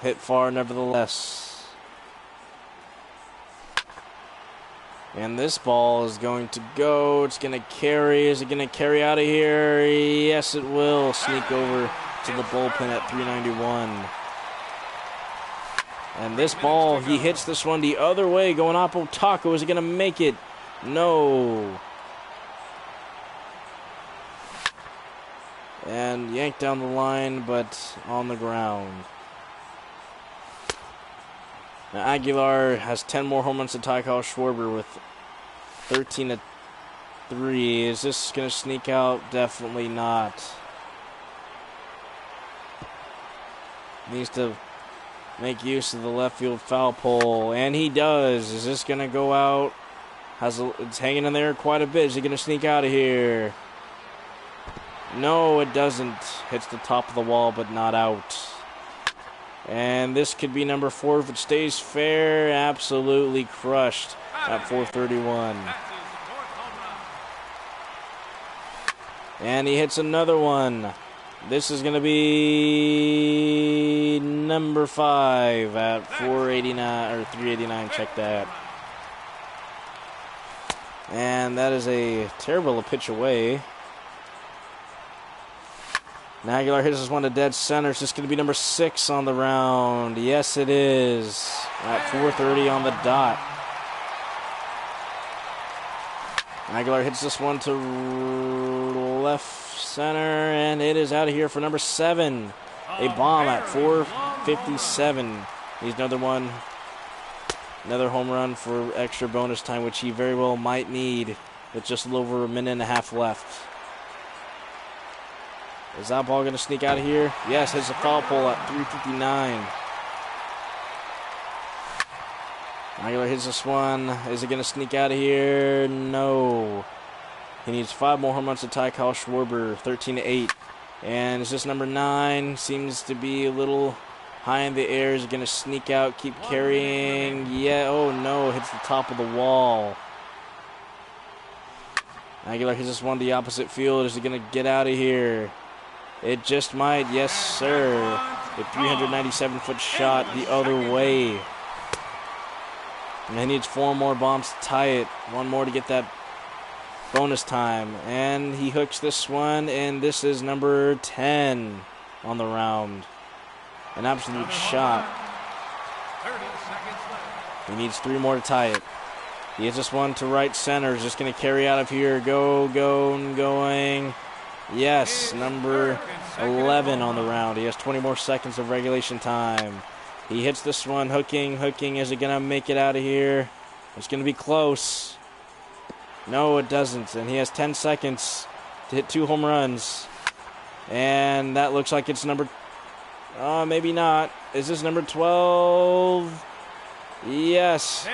Hit far nevertheless. And this ball is going to go. It's going to carry. Is it going to carry out of here? Yes, it will. Sneak over to the bullpen at 391. And this ball, he hits this one the other way, going Oppo Taco. Is he going to make it? No. And yanked down the line, but on the ground. Now Aguilar has 10 more home runs to tie Kyle Schwarber with 13-3. Is this going to sneak out? Definitely not. Needs to make use of the left field foul pole, and he does. Is this going to go out? It's hanging in there quite a bit. Is he going to sneak out of here? No, it doesn't. Hits the top of the wall, but not out. And this could be number 4 if it stays fair. Absolutely crushed at 431. And he hits another one. This is going to be number 5 at 489 or 389. Check that. And that is a terrible pitch away. Now Aguilar hits this one to dead center. It's just going to be number 6 on the round. Yes, it is. At 4:30 on the dot. Aguilar hits this one to left center, and it is out of here for number 7. A bomb at 4:57. He's another one. Another home run for extra bonus time, which he very well might need with just a little over a minute and a half left. Is that ball going to sneak out of here? Yes, hits a foul pole at 3:59. Aguilar hits this one. Is it going to sneak out of here? No. He needs 5 more home runs to tie Kyle Schwarber, 13-8. And is this number 9? Seems to be a little high in the air. Is it going to sneak out, keep carrying? Yeah, oh no, hits the top of the wall. Aguilar hits this one to the opposite field. Is he going to get out of here? It just might, yes sir. A 397-foot shot the other way. And he needs 4 more bombs to tie it. 1 more to get that bonus time. And he hooks this one, and this is number 10 on the round. An absolute shot. He needs 3 more to tie it. He hits this one to right center. Is just going to carry out of here. Go, going. Yes, number 11 on the round. He has 20 more seconds of regulation time. He hits this one, hooking. Is it going to make it out of here? It's going to be close. No, it doesn't. And he has 10 seconds to hit 2 home runs. And that looks like it's number... maybe not. Is this number 12? Yes.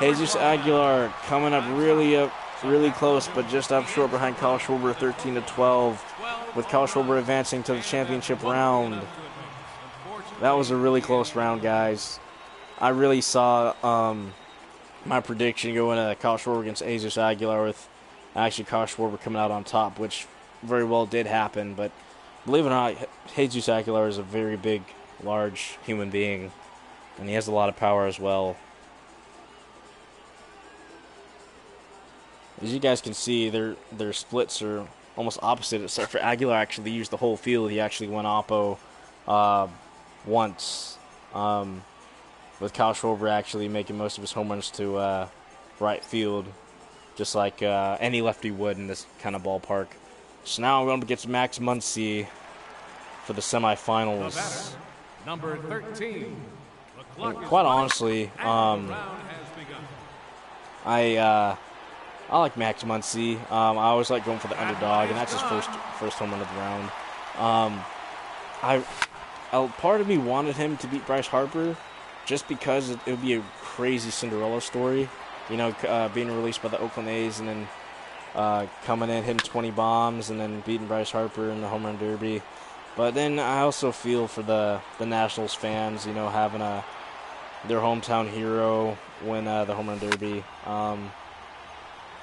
Jesus Aguilar coming up really close, but just up short behind Kyle Schwarber, 13-12, with Kyle Schwarber advancing to the championship round. That was a really close round, guys. I really saw my prediction going to Kyle Schwarber against Jesus Aguilar, with actually Kyle Schwarber coming out on top, which very well did happen. But believe it or not, Jesus Aguilar is a very big, large human being, and he has a lot of power as well. As you guys can see, their splits are almost opposite, except for Aguilar actually used the whole field. He actually went oppo once, with Kyle Schwarber actually making most of his home runs to right field, just like any lefty would in this kind of ballpark. So now we're going to get Max Muncy for the semifinals. Number 13. And quite honestly, I like Max Muncy. I always like going for the underdog, and that's his first home run of the round. Part of me wanted him to beat Bryce Harper, just because it would be a crazy Cinderella story. You know, being released by the Oakland A's and then coming in, hitting 20 bombs, and then beating Bryce Harper in the Home Run Derby. But then I also feel for the Nationals fans, you know, having a their hometown hero win the Home Run Derby.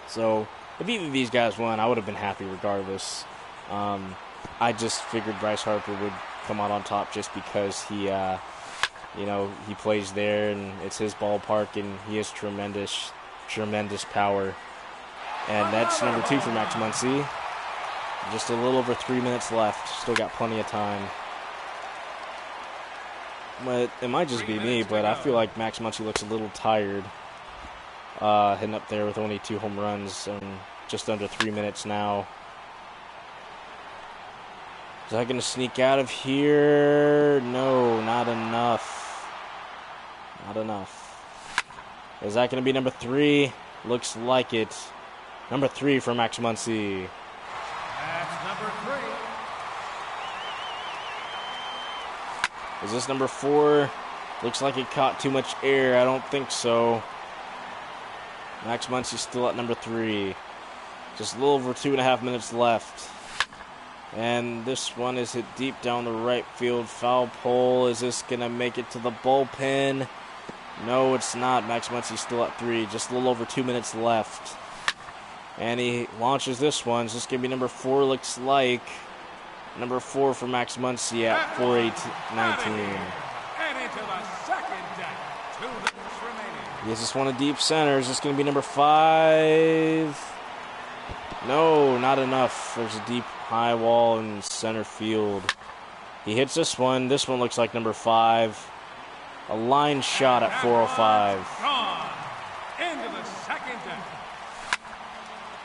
So if either of these guys won, I would have been happy regardless. I just figured Bryce Harper would come out on top just because he plays there and it's his ballpark and he has tremendous power. And that's number 2 for Max Muncy. Just a little over 3 minutes left. Still got plenty of time. But it might just be me, but I feel like Max Muncy looks a little tired. Hitting up there with only 2 home runs and just under 3 minutes now. Is that going to sneak out of here? No, not enough. Not enough. Is that going to be number 3? Looks like it. Number 3 for Max Muncy. That's number 3. Is this number 4? Looks like it caught too much air. I don't think so. Max Muncy's still at number 3. Just a little over 2.5 minutes left. And this one is hit deep down the right field foul pole. Is this going to make it to the bullpen? No, it's not. Max Muncy's still at 3. Just a little over 2 minutes left. And he launches this one. Is this going to be number 4? Looks like number 4 for Max Muncy at 4/8/19. And into the second deck. 2 minutes remaining. He has this one a deep center. Is this going to be number 5? No, not enough. There's a deep high wall in center field. He hits this one. This one looks like number 5. A line shot at 4:05. Gone. Into the second deck.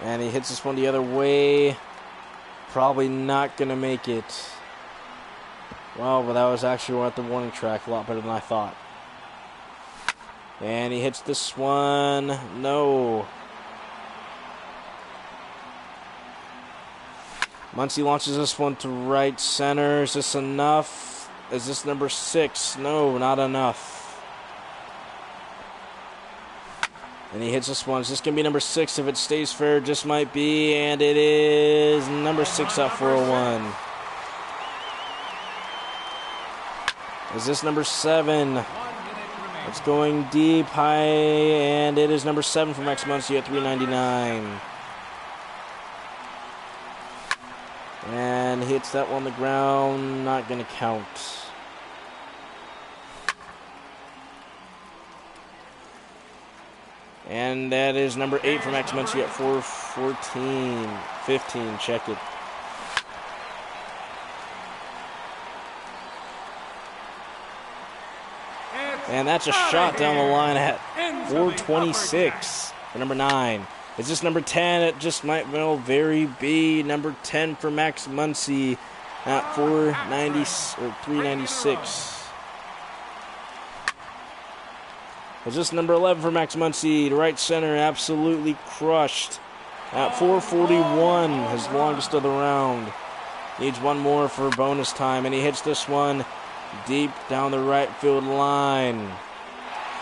And he hits this one the other way. Probably not going to make it. Well, but that was actually at the warning track. A lot better than I thought. And he hits this one. No. Muncy launches this one to right center. Is this enough? Is this number 6? No, not enough. And he hits this one. Is this going to be number 6? If it stays fair, it just might be. And it is number 6 at 401. Is this number 7? It's going deep, high, and it is number 7 for Max Muncy at 399. And he hits that one on the ground. Not going to count. And that is number 8 for Max Muncy at 414. 15, check it. And that's a shot down the line at 426 for number 9. Is this number 10? It just might well very be number 10 for Max Muncy at 490 or 396. Is this number 11 for Max Muncy? To right center, absolutely crushed at 441, his longest of the round. Needs one more for bonus time, and he hits this one deep down the right field line.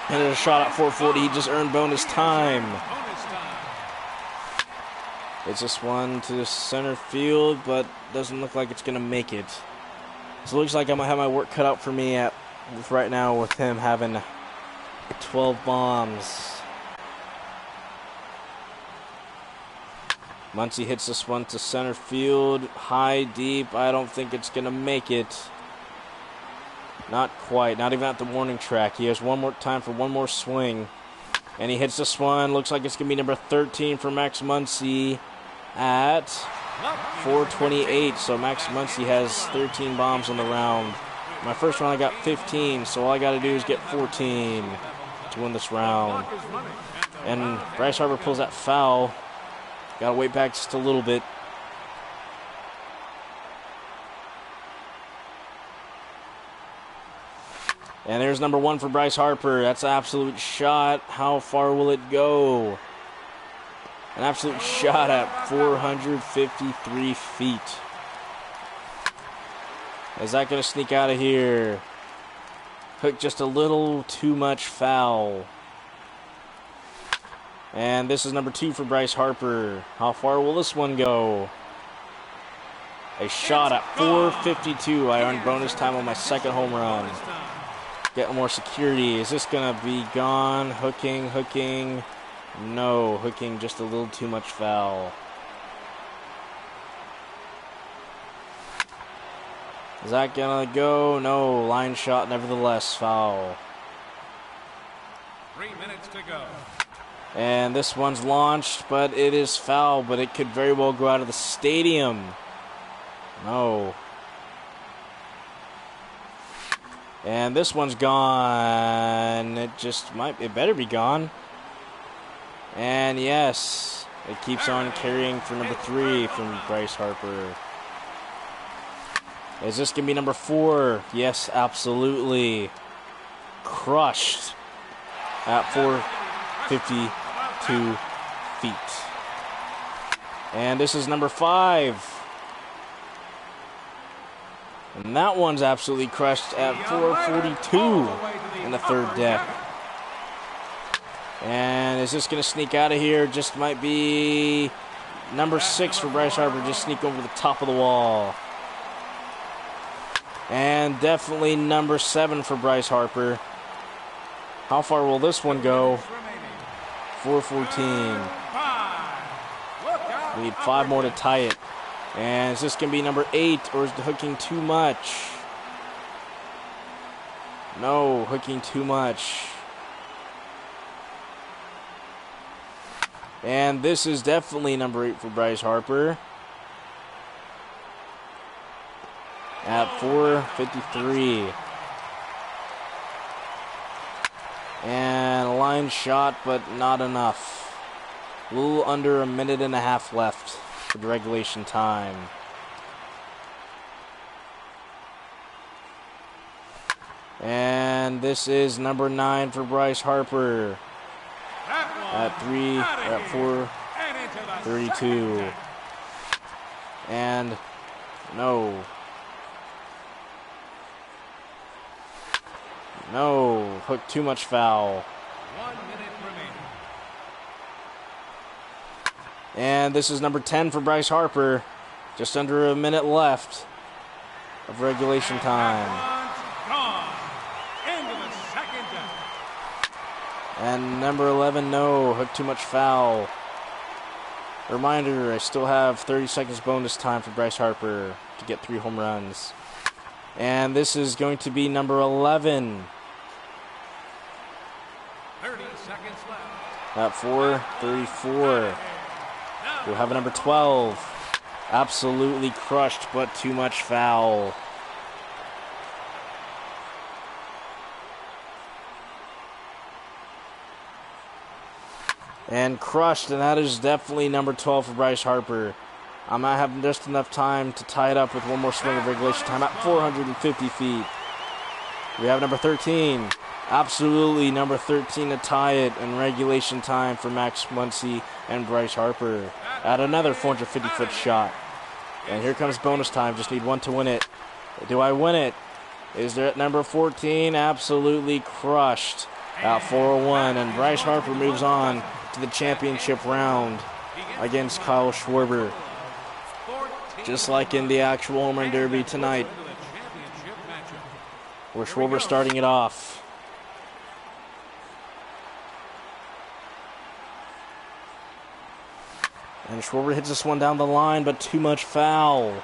And a shot at 440. He just earned bonus time. It's this one to center field, but doesn't look like it's going to make it. So it looks like I might have my work cut out for me at right now with him having 12 bombs. Muncy hits this one to center field. High, deep. I don't think it's going to make it. Not quite. Not even at the warning track. He has one more time for one more swing. And he hits this one. Looks like it's going to be number 13 for Max Muncy at 428. So Max Muncy has 13 bombs on the round. My first round I got 15. So all I got to do is get 14 to win this round. And Bryce Harper pulls that foul. Got to wait back just a little bit. And there's number 1 for Bryce Harper. That's an absolute shot. How far will it go? An absolute shot at 453 feet. Is that going to sneak out of here? Hooked just a little too much foul. And this is number 2 for Bryce Harper. How far will this one go? A shot at 452. I earned bonus time on my second home run. Get more security. Is this going to be gone? Hooking. No, hooking just a little too much foul. Is that going to go? No, line shot nevertheless, foul. 3 minutes to go. And this one's launched, but it is foul, but it could very well go out of the stadium. No. And this one's gone. It better be gone. And yes, it keeps on carrying for number 3 from Bryce Harper. Is this going to be number 4? Yes, absolutely. Crushed at 452 feet. And this is number 5. And that one's absolutely crushed at 442 in the third deck. And is this going to sneak out of here? Just might be number 6 for Bryce Harper. Just sneak over the top of the wall. And definitely number 7 for Bryce Harper. How far will this one go? 414. We need 5 more to tie it. And is this going to be number 8, or is the hooking too much? No, hooking too much. And this is definitely number 8 for Bryce Harper. At 453. And a line shot, but not enough. A little under a minute and a half left for the regulation time. And this is number 9 for Bryce Harper. At 432. And no. No, hook too much foul. 1 minute remaining. And this is number 10 for Bryce Harper. Just under a minute left of regulation time. Gone. Into the second deck. And number 11, no, hook too much foul. Reminder, I still have 30 seconds bonus time for Bryce Harper to get 3 home runs. And this is going to be number 11. 30 seconds left. At 4:34. We'll have a number 12. Absolutely crushed, but too much foul. And crushed, and that is definitely number 12 for Bryce Harper. I might have just enough time to tie it up with one more swing of regulation time at 450 feet. We have number 13. Absolutely number 13 to tie it in regulation time for Max Muncy and Bryce Harper at another 450-foot shot. And here comes bonus time. Just need one to win it. Do I win it? Is there at number 14? Absolutely crushed at 401. And Bryce Harper moves on to the championship round against Kyle Schwarber. Just like in the actual Home Run Derby tonight, where Schwarber starting it off. And Schwarber hits this one down the line, but too much foul.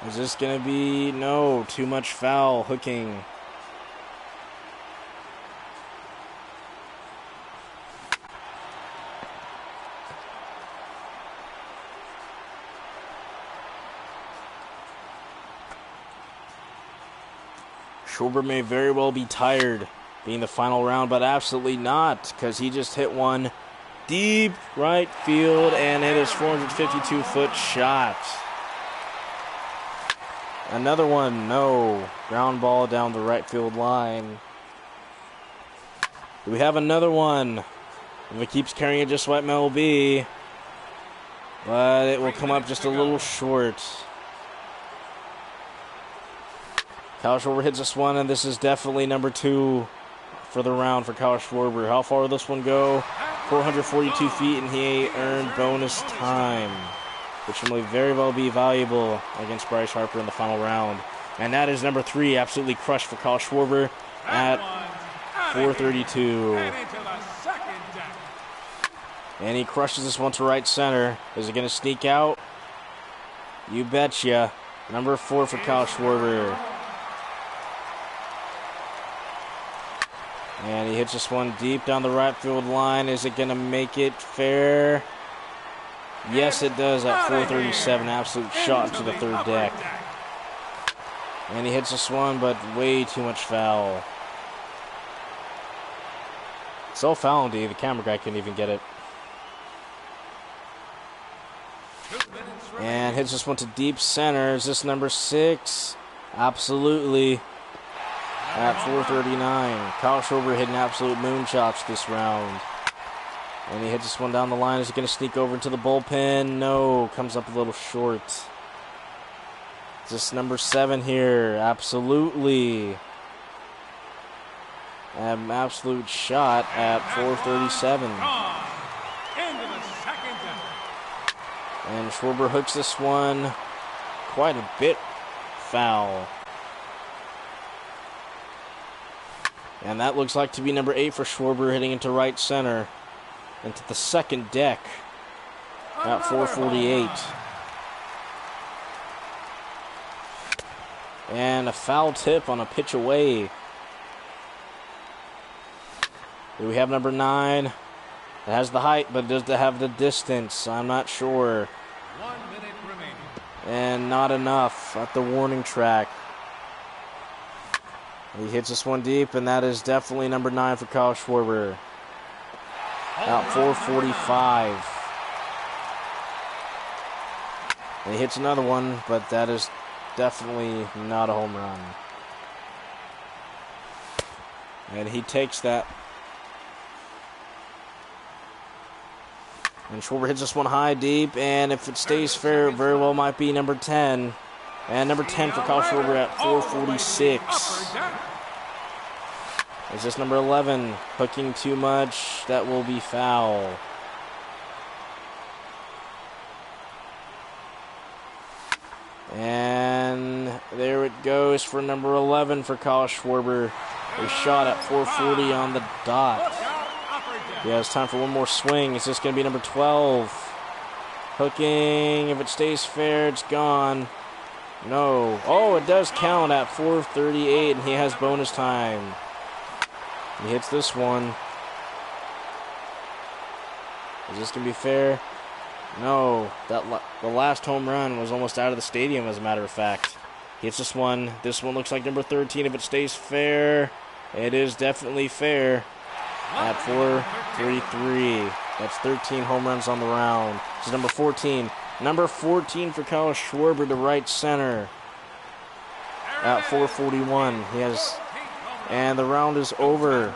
Is this going to be... No, too much foul, hooking. Schwarber may very well be tired being the final round, but absolutely not, because he just hit one deep right field and hit his 452-foot shot. Another one, no. Ground ball down the right field line. Do we have another one? If it keeps carrying it, just what MLB, but it will come up just a little short. Kyle Schwarber hits this one, and this is definitely number 2 for the round for Kyle Schwarber. How far will this one go? 442 feet, and he earned bonus time. which may very well be valuable against Bryce Harper in the final round. And that is number 3, absolutely crushed for Kyle Schwarber at 432. And he crushes this one to right center. Is it going to sneak out? You betcha. Number 4 for Kyle Schwarber. And he hits this one deep down the right field line. Is it going to make it fair? Yes, it does at 437. Absolute shot into the third deck. And he hits this one, but way too much foul. So foul, indeed. The camera guy couldn't even get it. And hits this one to deep center. Is this number 6? Absolutely. At 439. Kyle Schwarber hitting absolute moonshots this round. And he hits this one down the line. Is he going to sneak over into the bullpen? No. Comes up a little short. Is this number 7 here? Absolutely. An absolute shot at 437. And Schwarber hooks this one quite a bit foul. And that looks like to be number 8 for Schwarber, hitting into right center. Into the second deck at 448. And a foul tip on a pitch away. Do we have number 9? It has the height, but does it have the distance? I'm not sure. 1 minute remaining. And not enough at the warning track. He hits this one deep, and that is definitely number 9 for Kyle Schwarber. Out 445. And he hits another one, but that is definitely not a home run. And he takes that. And Schwarber hits this one high, deep, and if it stays fair, it very well might be number 10. And number 10 for Kyle Schwarber at 446. Is this number 11? Hooking too much. That will be foul. And there it goes for number 11 for Kyle Schwarber. A shot at 440 on the dot. Yeah, it's time for one more swing. Is this going to be number 12? Hooking. If it stays fair, it's gone. No. Oh, it does count at 438, and he has bonus time. He hits this one. Is this going to be fair? No. The last home run was almost out of the stadium, as a matter of fact. He hits this one. This one looks like number 13. If it stays fair, it is definitely fair at 433. That's 13 home runs on the round. This is number 14. Number 14 for Kyle Schwarber to right center at 441. He has, and the round is over.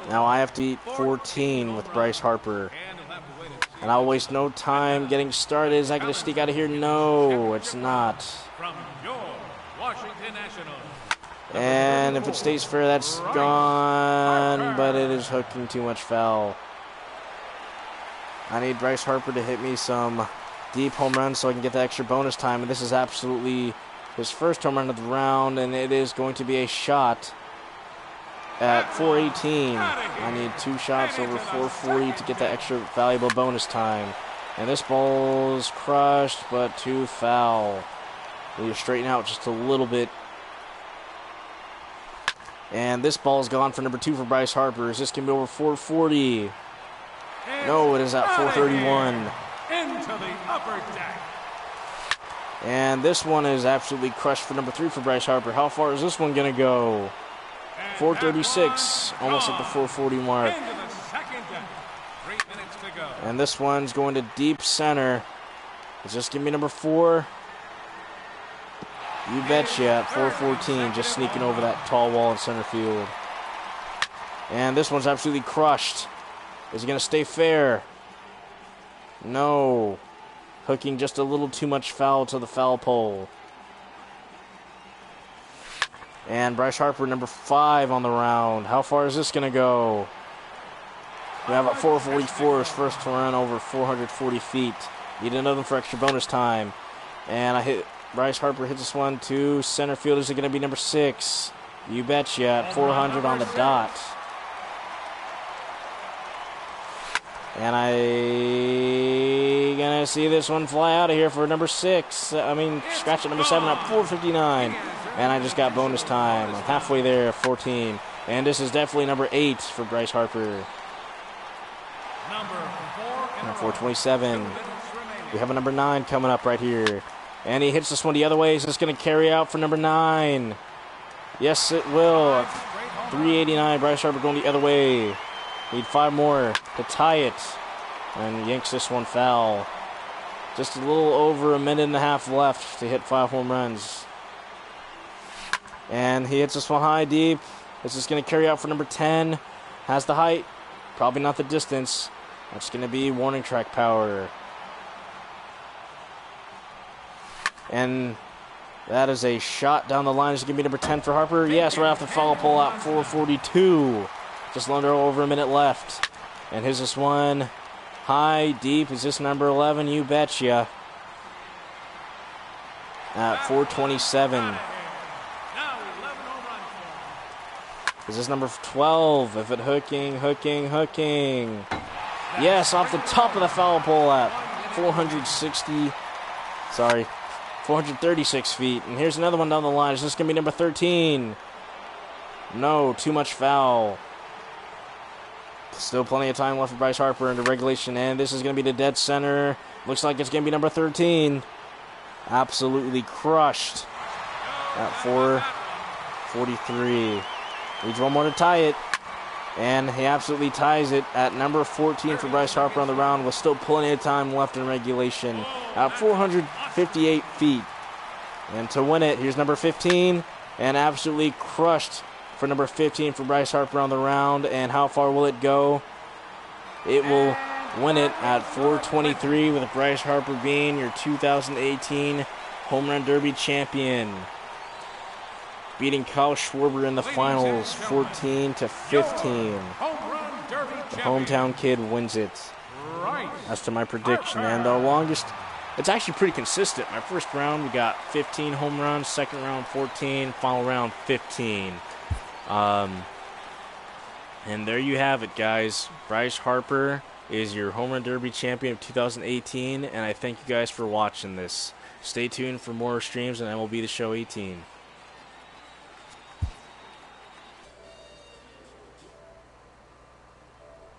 Now I have to beat 14 with Bryce Harper. And I'll waste no time getting started. Is that going to sneak out of here? No, it's not. And if it stays fair, that's gone. But it is hooking too much foul. I need Bryce Harper to hit me some deep home runs so I can get the extra bonus time. And this is absolutely his first home run of the round. And it is going to be a shot at 418. I need 2 shots over 440 to get that extra valuable bonus time. And this ball is crushed, but too foul. We need to straighten out just a little bit. And this ball is gone for number 2 for Bryce Harper. Is this going to be over 440? No, it is at 431. Into the upper deck. And this one is absolutely crushed for number 3 for Bryce Harper. How far is this one going to go? 436, almost at the 440 mark. And this one's going to deep center. Is this going to be number 4? You betcha, at 414, just sneaking over that tall wall in center field. And this one's absolutely crushed. Is it going to stay fair? No. Hooking just a little too much foul to the foul pole. And Bryce Harper, number 5 on the round. How far is this going to go? We have a 444, his first run over 440 feet. Need another for extra bonus time. And I hit, Bryce Harper hits this one to center field. Is it going to be number 6? You betcha, at 400 on the dot. And I gonna see this one fly out of here for number 6. Scratch at number 7 at 459. And I just got bonus time. I'm halfway there, 14. And this is definitely number 8 for Bryce Harper. Number 427. We have a number 9 coming up right here. And he hits this one the other way. Is this going to carry out for number 9? Yes, it will. 389. Bryce Harper going the other way. Need 5 more to tie it. And yanks this one foul. Just a little over a minute and a half left to hit 5 home runs. And he hits this one high, deep. This is going to carry out for number 10. Has the height. Probably not the distance. That's going to be warning track power. And that is a shot down the line. Is it going to be number 10 for Harper? Yes, right off the foul pole at 442. Just under over a minute left. And here's this one. High, deep. Is this number 11? You betcha. At 427. Is this number 12? If it hooking. Yes, off the top of the foul pole at 436 feet. And here's another one down the line. Is this going to be number 13? No, too much foul. Still plenty of time left for Bryce Harper into regulation. And this is going to be the dead center. Looks like it's going to be number 13. Absolutely crushed at 443. Needs one more to tie it. And he absolutely ties it at number 14 for Bryce Harper on the round with still plenty of time left in regulation at 458 feet. And to win it, here's number 15. And absolutely crushed for number 15 for Bryce Harper on the round. And how far will it go? It will win it at 423 with Bryce Harper being your 2018 Home Run Derby champion. Beating Kyle Schwarber in the finals 14-15. The hometown kid wins it. As to my prediction. And the longest, it's actually pretty consistent. My first round, we got 15 home runs. Second round, 14. Final round, 15. And there you have it, guys. Bryce Harper is your Home Run Derby champion of 2018. And I thank you guys for watching this. Stay tuned for more streams on MLB the Show 18.